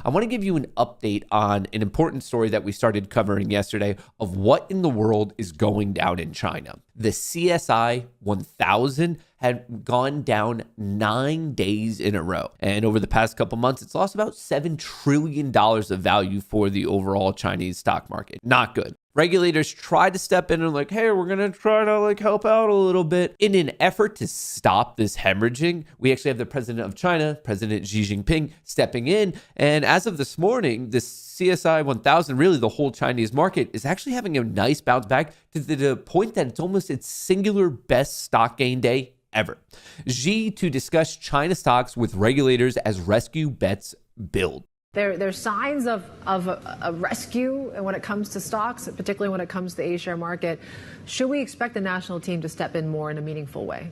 I want to give you an update on an important story that we started covering yesterday of what in the world is going down in China. The CSI 1000 had gone down 9 days in a row. And over the past couple months, it's lost about $7 trillion of value for the overall Chinese stock market. Not good. Regulators try to step in and like, hey, we're going to try to help out a little bit. In an effort to stop this hemorrhaging, we actually have the president of China, President Xi Jinping, stepping in. And as of this morning, this CSI 1000, really the whole Chinese market, is actually having a nice bounce back to the point that it's almost its singular best stock gain day ever. Xi to discuss China stocks with regulators as rescue bets build. There's signs of a rescue when it comes to stocks, particularly when it comes to the A-share market. Should we expect the national team to step in more in a meaningful way?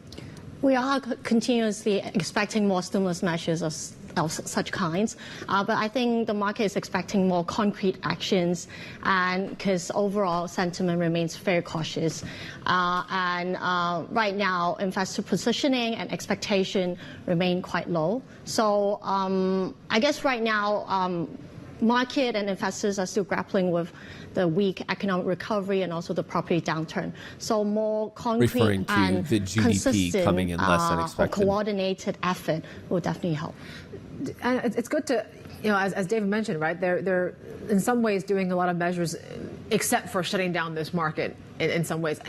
We are continuously expecting more stimulus measures of such kinds, but I think the market is expecting more concrete actions, and because overall sentiment remains very cautious, and right now investor positioning and expectation remain quite low. So I guess right now market and investors are still grappling with the weak economic recovery and also the property downturn. So more concrete and the GDP consistent coming in less than expected. Coordinated effort will definitely help. And it's good to, as David mentioned, right, they're in some ways doing a lot of measures except for shutting down this market in some ways.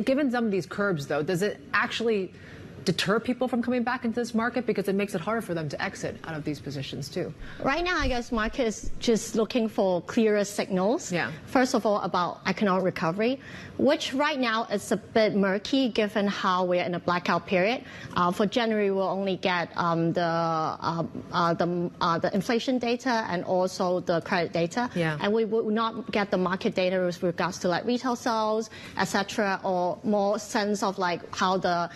Given some of these curbs, though, does it actually deter people from coming back into this market, because it makes it harder for them to exit out of these positions too? Right now, I guess market is just looking for clearer signals. Yeah. First of all, about economic recovery, which right now is a bit murky given how we're in a blackout period. For January, we'll only get the inflation data and also the credit data. Yeah. And we will not get the market data with regards to retail sales, etc., or more sense of how the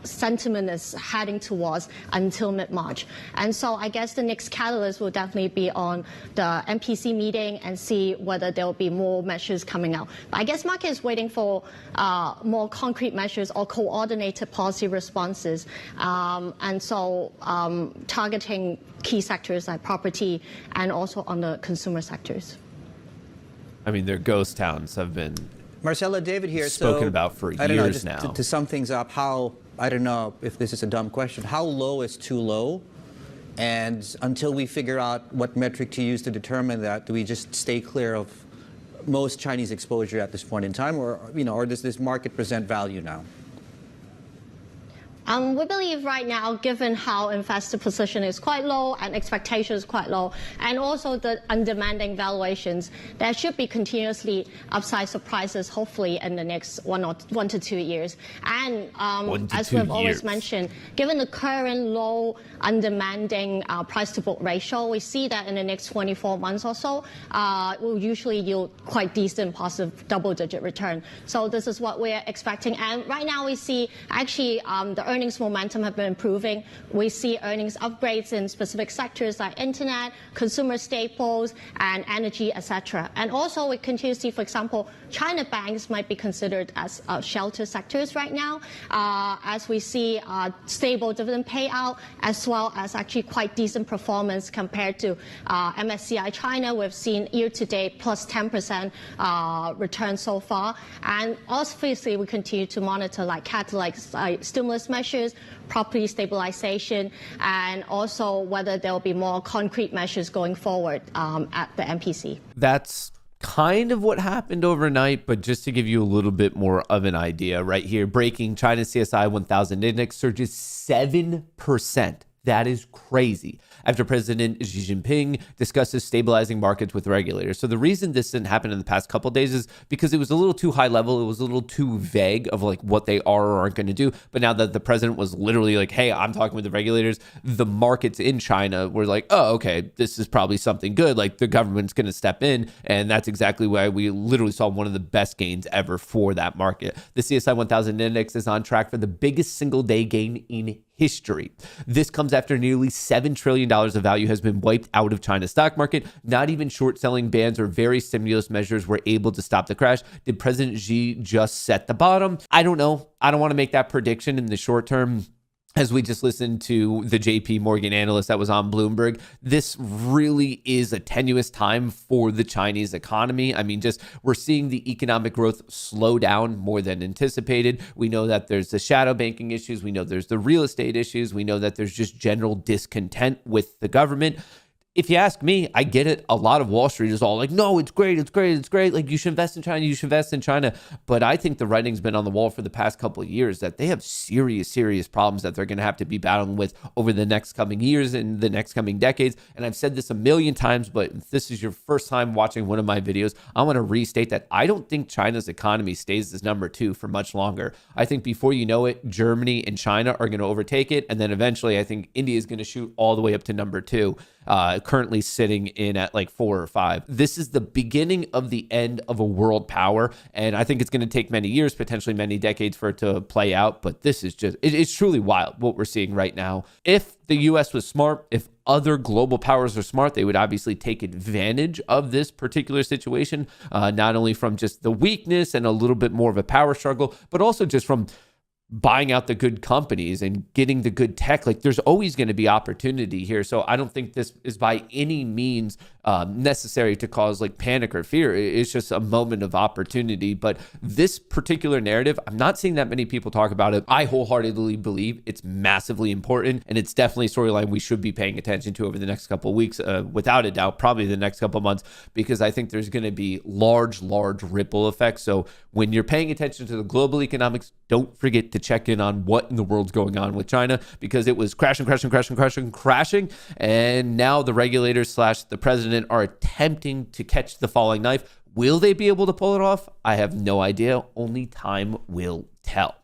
sentiment is heading towards until mid-March. And so I guess the next catalyst will definitely be on the MPC meeting and see whether there will be more measures coming out. But I guess market is waiting for more concrete measures or coordinated policy responses. And so targeting key sectors like property and also on the consumer sectors. I mean, their ghost towns have been Marcella, David here. spoken about for years now. To sum things up, I don't know if this is a dumb question, how low is too low? And until we figure out what metric to use to determine that, do we just stay clear of most Chinese exposure at this point in time, or does this market present value now? We believe right now, given how investor position is quite low and expectation is quite low, and also the undemanding valuations, there should be continuously upside surprises, hopefully in the next 1 to 2 years. And as we've always mentioned, given the current low undemanding price to book ratio, we see that in the next 24 months or so, will usually yield quite decent positive double-digit return. So this is what we're expecting. And right now we see actually the earnings momentum have been improving. We see earnings upgrades in specific sectors like internet, consumer staples, and energy, etc. And also we continue to see, for example, China banks might be considered as shelter sectors right now, as we see stable dividend payout, as well as actually quite decent performance compared to MSCI China. We've seen year-to-date plus 10% return so far. And obviously we continue to monitor catalysts like stimulus measures, property stabilization, and also whether there will be more concrete measures going forward at the MPC. That's kind of what happened overnight, but just to give you a little bit more of an idea, right here, breaking China CSI 1000 index surges 7%. That is crazy. After President Xi Jinping discusses stabilizing markets with regulators. So the reason this didn't happen in the past couple of days is because it was a little too high level. It was a little too vague of what they are or aren't going to do. But now that the president was literally like, hey, I'm talking with the regulators, the markets in China were like, oh, okay, this is probably something good. The government's going to step in. And that's exactly why we literally saw one of the best gains ever for that market. The CSI 1000 index is on track for the biggest single day gain in history. This comes after nearly $7 trillion of value has been wiped out of China's stock market. Not even short selling bans or various stimulus measures were able to stop the crash. Did President Xi just set the bottom? I don't know. I don't want to make that prediction in the short term. as we just listened to the JP Morgan analyst that was on Bloomberg, this really is a tenuous time for the Chinese economy. I mean, just we're seeing the economic growth slow down more than anticipated. We know that there's the shadow banking issues. We know there's the real estate issues. We know that there's just general discontent with the government. If you ask me, I get it. A lot of Wall Street is all like, no, it's great, it's great, it's great. Like, you should invest in China, you should invest in China. But I think the writing's been on the wall for the past couple of years that they have serious problems that they're going to have to be battling with over the next coming years and the next coming decades. And I've said this a million times, but if this is your first time watching one of my videos, I want to restate that I don't think China's economy stays as number 2 for much longer. I think before you know it, Germany and China are going to overtake it. And then eventually, I think India is going to shoot all the way up to number 2. Currently sitting in at like 4 or 5. This is the beginning of the end of a world power. And I think it's going to take many years, potentially many decades for it to play out. But this is just, it's truly wild what we're seeing right now. If the US was smart, if other global powers are smart, they would obviously take advantage of this particular situation, not only from just the weakness and a little bit more of a power struggle, but also just from buying out the good companies and getting the good tech. Like, there's always going to be opportunity here. So I don't think this is by any means necessary to cause like panic or fear. It's just a moment of opportunity. But this particular narrative, I'm not seeing that many people talk about it. I wholeheartedly believe it's massively important, and it's definitely a storyline we should be paying attention to over the next couple of weeks, without a doubt, probably the next couple of months, because I think there's going to be large ripple effects. So when you're paying attention to the global economics, don't forget to check in on what in the world's going on with China, because it was crashing. And now the regulators / the president are attempting to catch the falling knife. Will they be able to pull it off? I have no idea. Only time will tell.